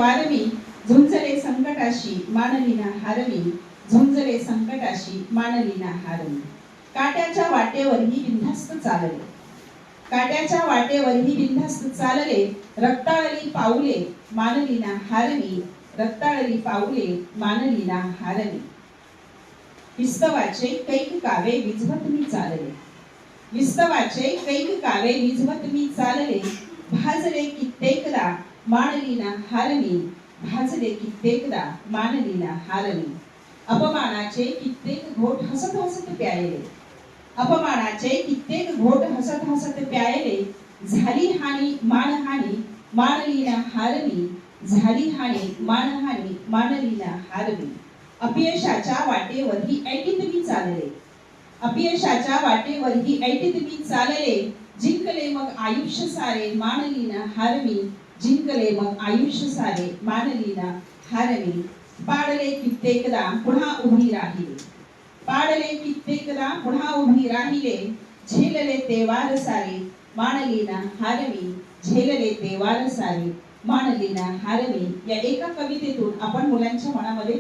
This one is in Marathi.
वारवी झुंजले संकटाशी मानलीना हारवी, झुंजले संकटाशी मानलीना हारवी. काट्याच्या वाटेवरही बिनधास्त चालले, काट्याच्या वाटेवरही बिनधास्त चालले. रक्ताळली पाऊले मानलीना हारवी, रक्ताळली पाऊले मानलीना हारवी. विस्तवाचे कैक कावे विझवत मी चालले, विस्तवाचे कैक कावे विझवत मी चालले. भाजले कित्येकदा मानलीना हारवी, भाजले कित्येकदा मानलीना हारवी. अपमानाचे कित्येक घोट हसत हसत प्यायले, अपमानाचे कित्येक घोट हसत हसत प्यायले. झाली हानी मानहानी मानलीना हारवी, झाली हानी मानहानी मानलीना हारवी. अपयशाच्या वाटेवरही ऐटीत मी चालले, अपयशाच्या वाटेवरही ऐटीत मी चालले. जिंकले मग आयुष्य सारे मानलीना हारवी, जिंकले मग आयुष्य सारे मानलीना हारवी. पाडले कित्येकदा पुन्हा उभी राहिले, पाडले कित्येकदा पुन्हा उभी राहिले. झेलले ते वार सारे मानलीना हारवी, झेलले ते वार सारे मानलीना हारवी. या एका कवितेतून आपण मुलांच्या मनामध्ये